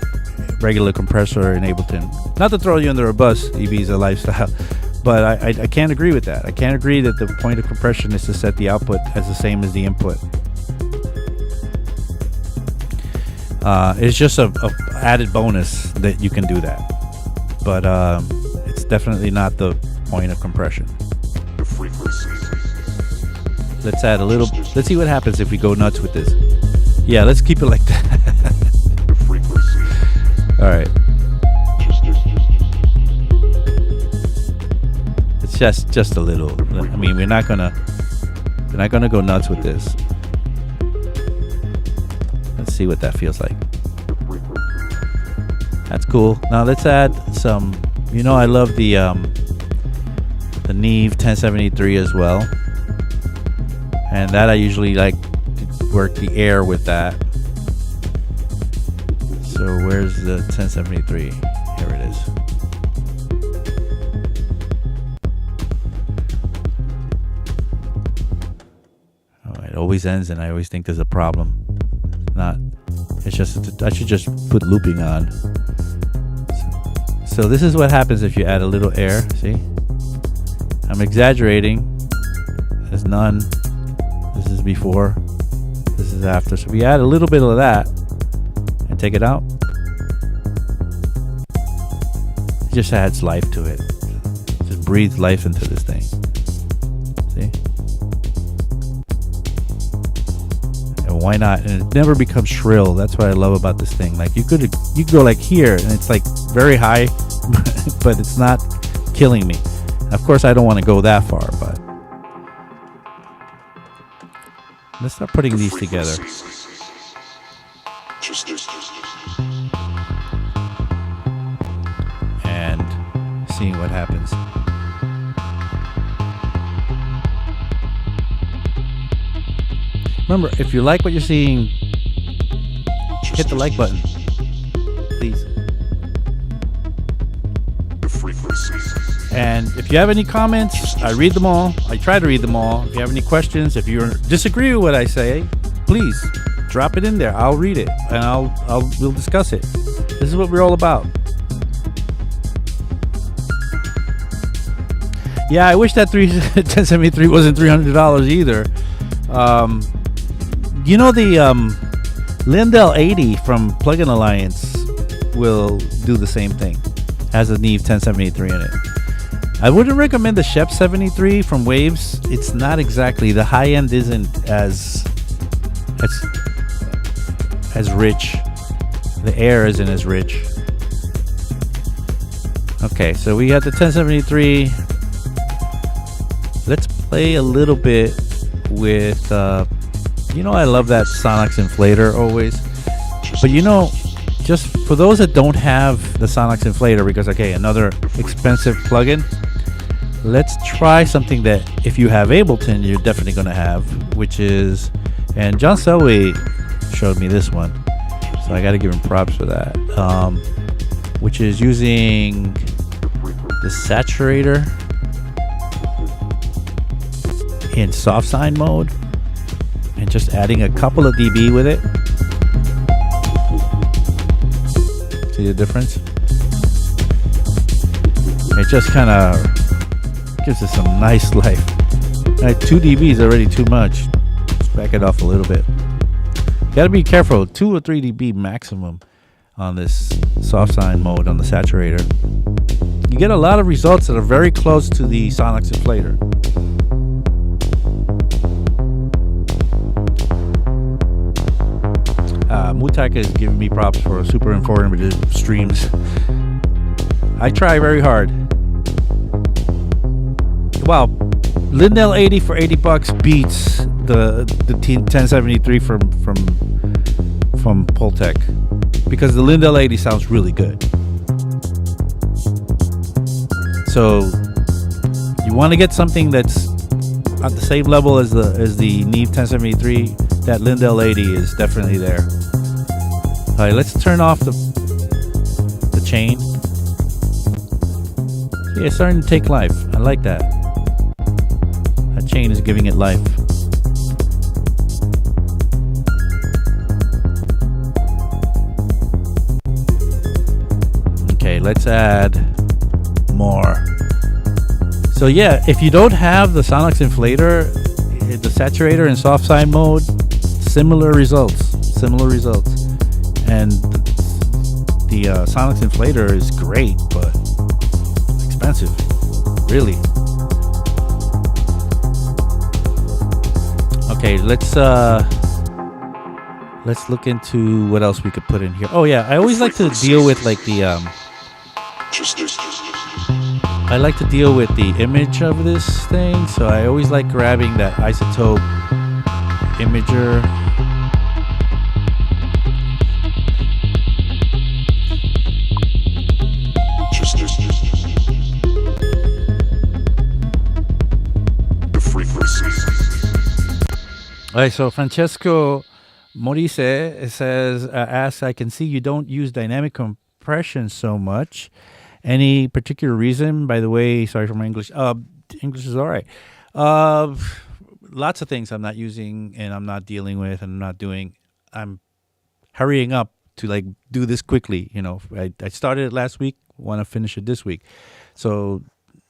regular compressor in Ableton. Not to throw you under a bus, Ibiza Lifestyle, but I can't agree with that. I can't agree that the point of compression is to set the output as the same as the input. It's just a added bonus that you can do that, but it's definitely not the point of compression. Let's add a little. Let's see what happens if we go nuts with this. Yeah, let's keep it like that. All right. It's just a little. I mean, we're not gonna go nuts with this. Let's see what that feels like. That's cool. Now let's add some. You know, I love the Neve 1073 as well, and that I usually like to work the air with that. So where's the 1073? Here it is. Oh, it always ends, and I always think there's a problem. Not. It's just I should just put looping on. So this is what happens if you add a little air. See? I'm exaggerating. There's none. This is before. This is after. So we add a little bit of that and take it out. It just adds life to it. Just breathes life into this thing. See? And why not? And it never becomes shrill. That's what I love about this thing. Like you could go like here and it's like very high, but it's not killing me. Of course, I don't want to go that far, but let's start putting these together. And seeing what happens. Remember, if you like what you're seeing, hit the like button, please. And if you have any comments, I read them all. I try to read them all. If you have any questions, if you disagree with what I say, please drop it in there. I'll read it and we'll discuss it. This is what we're all about. Yeah, I wish that 1073 wasn't $300 either. You know, the Lindell 80 from Plugin Alliance will do the same thing. Has a Neve 1073 in it. I wouldn't recommend the Shep 73 from Waves. It's not exactly, the high end isn't as rich. The air isn't as rich. Okay, so we got the 1073. Let's play a little bit with, I love that Sonox inflator always. But just for those that don't have the Sonox inflator, because, okay, another expensive plugin, let's try something that if you have Ableton, you're definitely going to have, which is, and John Selway showed me this one, so I got to give him props for that, which is using the saturator in soft sine mode and just adding a couple of dB with it. See the difference? It just kind of gives it some nice life. 2 dB is already too much. Let's back it off a little bit. You gotta be careful. 2 or 3 dB maximum on this soft sine mode on the saturator. You get a lot of results that are very close to the Sonox inflator. Mutak is giving me props for super informative streams. I try very hard. Wow, Lindell 80 for $80 beats the 1073 from Pultec, because the Lindell 80 sounds really good. So you want to get something that's at the same level as the Neve 1073. That Lindell 80 is definitely there. All right, let's turn off the chain. Yeah, it's starting to take life. I like that. That chain is giving it life. Okay, let's add more. So yeah, if you don't have the Sonox inflator, the saturator in soft sine mode, similar results. And the Sonox inflator is great, but expensive, really. Okay, let's look into what else we could put in here. Oh yeah, I always like to deal with like the I like to deal with the image of this thing, so I always like grabbing that isotope imager. All right, so Francesco Morice asks, I can see you don't use dynamic compression so much. Any particular reason? By the way, sorry for my English. English is all right. Lots of things I'm not using and I'm not dealing with and I'm not doing. I'm hurrying up to like do this quickly. I started it last week, want to finish it this week. So,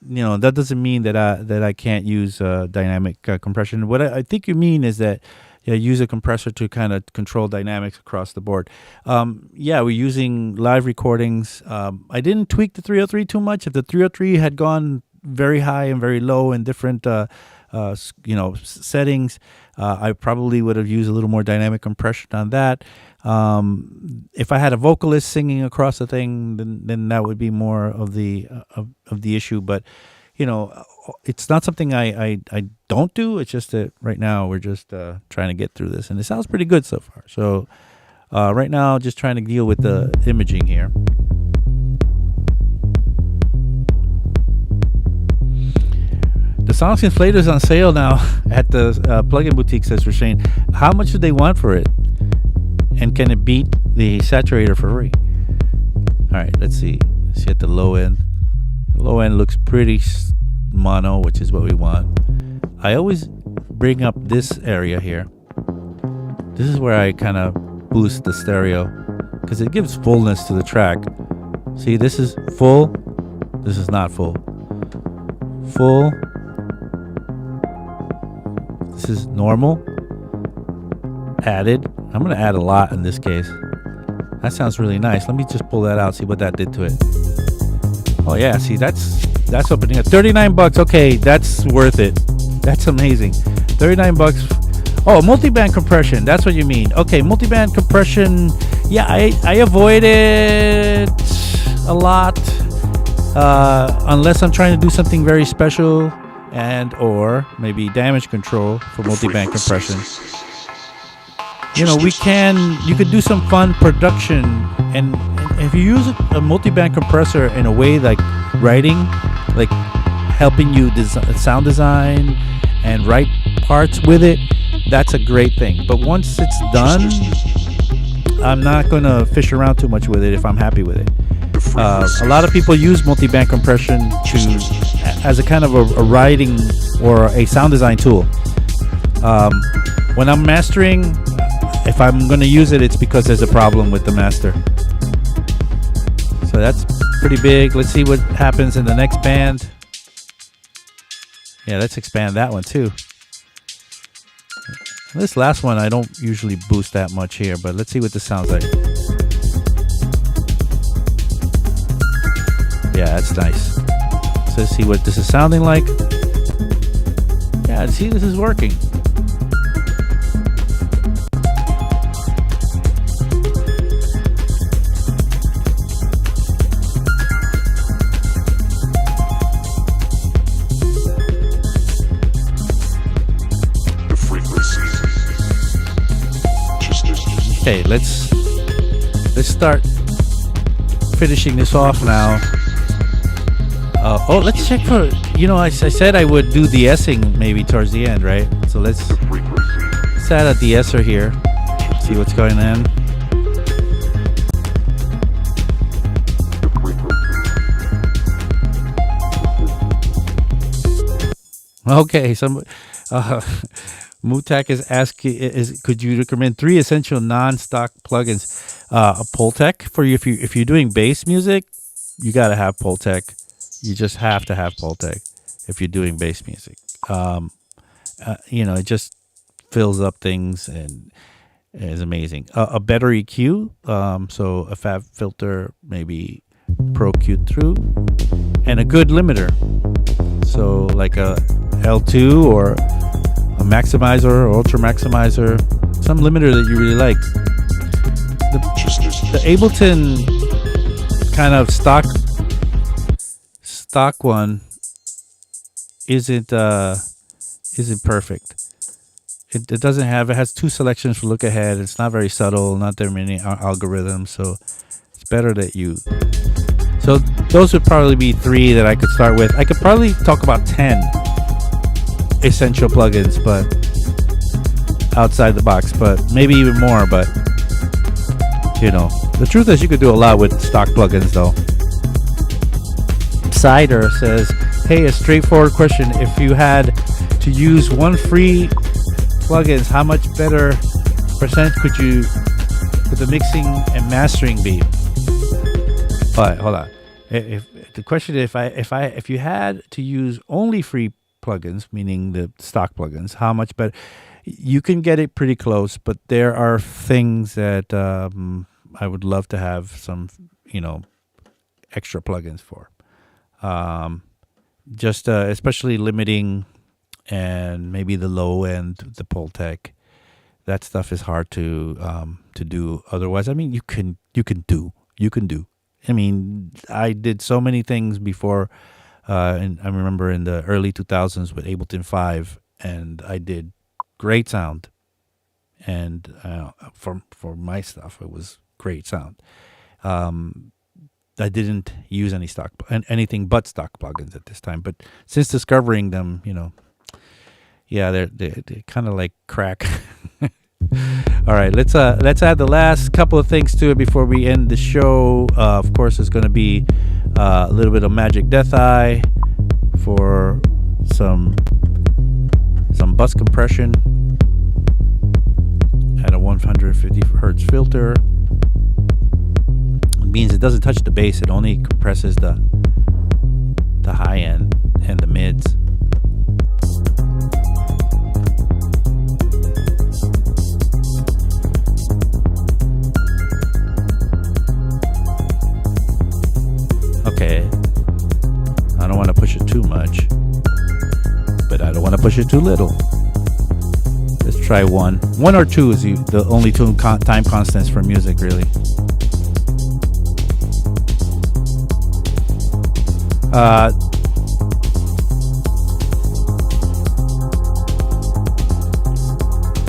that doesn't mean that I can't use dynamic compression. What I think you mean is that use a compressor to kind of control dynamics across the board. We're using live recordings. I didn't tweak the 303 too much. If the 303 had gone very high and very low in different settings, I probably would have used a little more dynamic compression on that. If I had a vocalist singing across the thing, then that would be more of the issue. But it's not something I don't do. It's just that right now we're just trying to get through this, and it sounds pretty good so far. So right now, just trying to deal with the imaging here. The Sonox inflator is on sale now at the plugin boutique, says Rashane. How much do they want for it? And can it beat the saturator for free? All right, let's see. Let's see at the low end. The low end looks pretty mono, which is what we want. I always bring up this area here. This is where I kind of boost the stereo because it gives fullness to the track. See, this is full. This is not full. Full. This is normal. Added. I'm going to add a lot in this case. That sounds really nice. Let me just pull that out, see what that did to it. Oh yeah, see, that's opening up. $39. Okay, that's worth it. That's amazing. $39. Oh, multiband compression. That's what you mean. Okay, multiband compression. Yeah, I avoid it a lot. unless I'm trying to do something very special and or maybe damage control for multi-band compression. You know, you could do some fun production, and if you use a multi-band compressor in a way like writing, like helping you sound design and write parts with it, that's a great thing. But once it's done, I'm not going to fish around too much with it if I'm happy with it. A lot of people use multi-band compression as a kind of a writing or a sound design tool. When I'm mastering, if I'm going to use it, it's because there's a problem with the master. So that's pretty big. Let's see what happens in the next band. Yeah, let's expand that one too. This last one I don't usually boost that much here, but let's see what this sounds like. Yeah, that's nice. So let's see what this is sounding like. Yeah, see, this is working. Okay, let's start finishing this off now. Let's check for, I said I would do de-essing maybe towards the end, right? So let's add a de-esser here, see what's going on. Okay, Mutak is asking, could you recommend 3 essential non-stock plugins? A Pultec for you if you're doing bass music, you gotta have Pultec. You just have to have Pultec if you're doing bass music. It just fills up things and is amazing. A better EQ, so a fab filter, maybe Pro Q through, and a good limiter. So like a L2 or a maximizer or ultra maximizer, some limiter that you really like. The Ableton kind of stock one isn't perfect. It doesn't have, it has 2 selections for look ahead. It's not very subtle, not there many algorithms, so it's better that you. So those would probably be 3 that I could start with. I could probably talk about 10 essential plugins, but outside the box, but maybe even more. But the truth is you could do a lot with stock plugins though. Cider says, hey, a straightforward question. If you had to use one free plugins, how much better percent could the mixing and mastering be? All right, hold on. If the question is, if you had to use only free plugins, meaning the stock plugins, how much better? You can get it pretty close, but there are things that I would love to have some, extra plugins for. Just especially limiting and maybe the low end, the Pultec. That stuff is hard to do otherwise. I mean, you can do. I mean, I did so many things before, and I remember in the early 2000s with Ableton-5, and I did great sound. And for my stuff, it was great sound. I didn't use anything but stock plugins at this time. But since discovering them, they're kind of like crack. All right, let's add the last couple of things to it before we end the show. Of course, it's going to be a little bit of Magic Death Eye for some bus compression at a 150 hertz filter. It means it doesn't touch the bass; it only compresses the high end and the mids. Okay, I don't want to push it too much, but I don't want to push it too little. Let's try 1 or 2 is the only 2 time constants for music, really.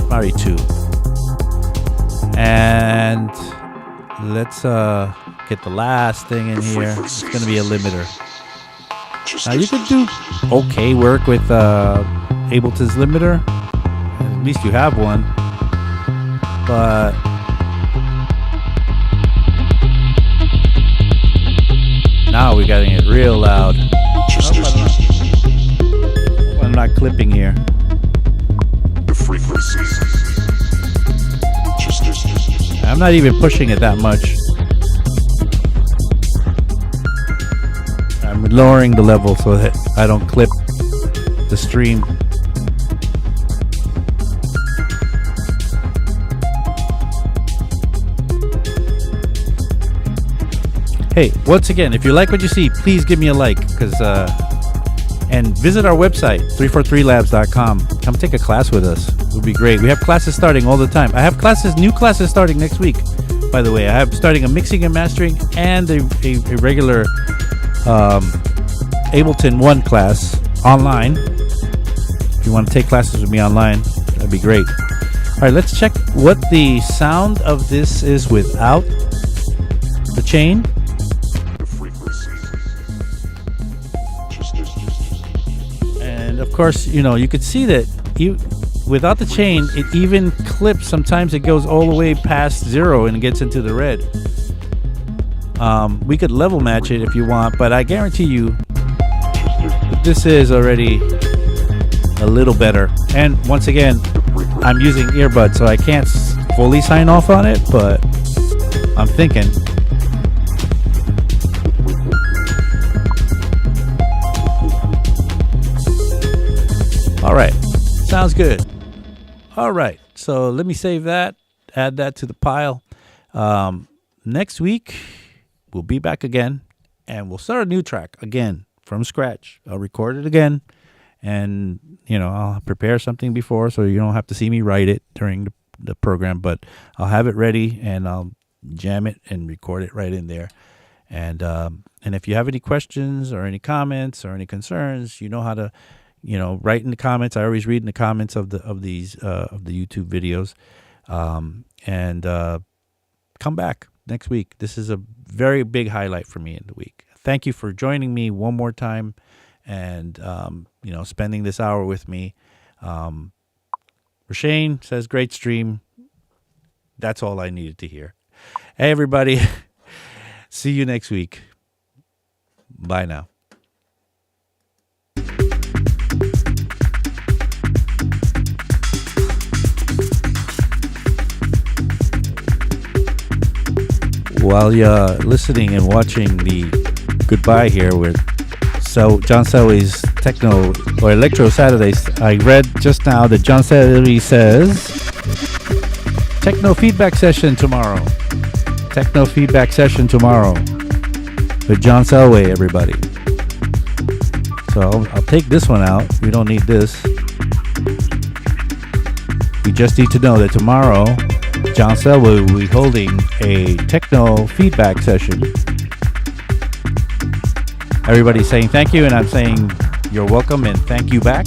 Probably 2. And let's get the last thing in here. It's going to be a limiter. Now you can do okay work with Ableton's limiter. At least you have one. But now we're getting it real loud. I'm not clipping here. I'm not even pushing it that much. I'm lowering the level so that I don't clip the stream. Hey, once again, if you like what you see, please give me a like, and visit our website, 343labs.com. Come take a class with us. It would be great. We have classes starting all the time. I have new classes starting next week, by the way. I have starting a mixing and mastering and a regular Ableton 1 class online. If you want to take classes with me online, that'd be great. All right, let's check what the sound of this is without the chain. And of course, you could see that without the chain, it even clips. Sometimes it goes all the way past 0 and gets into the red. We could level match it if you want, but I guarantee you this is already a little better. And once again, I'm using earbuds, so I can't fully sign off on it, but I'm thinking. All right, sounds good. All right, so let me save that, add that to the pile. Next week, we'll be back again, and we'll start a new track again from scratch. I'll record it again, and I'll prepare something before, so you don't have to see me write it during the program, but I'll have it ready, and I'll jam it and record it right in there. And if you have any questions or any comments or any concerns, you know how to write in the comments. I always read in the comments of the YouTube videos, and come back next week. This is a very big highlight for me in the week. Thank you for joining me one more time, and spending this hour with me. Rashane says, great stream. That's all I needed to hear. Hey, everybody. See you next week. Bye now. While you're listening and watching the goodbye here with John Selway's Techno or Electro Saturdays, I read just now that John Selway says Techno feedback session tomorrow. Techno feedback session tomorrow with John Selway, everybody. So I'll take this one out. We don't need this. You just need to know that tomorrow John Selway will be holding a techno feedback session. Everybody's saying thank you, and I'm saying you're welcome and thank you back.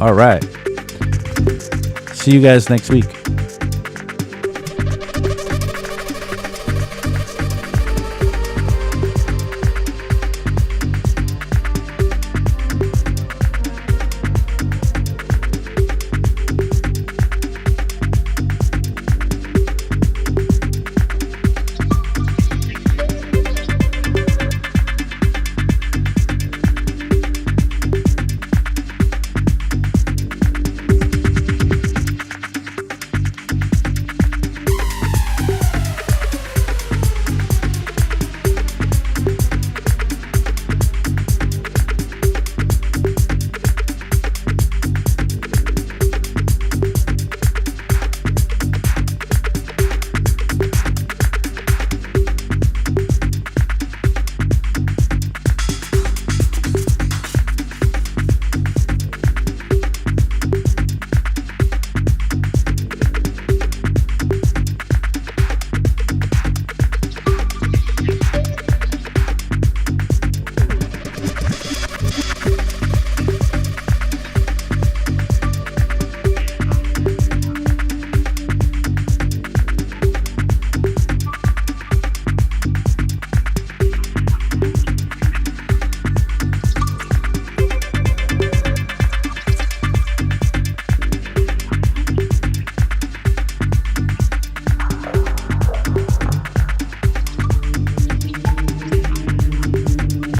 All right. See you guys next week.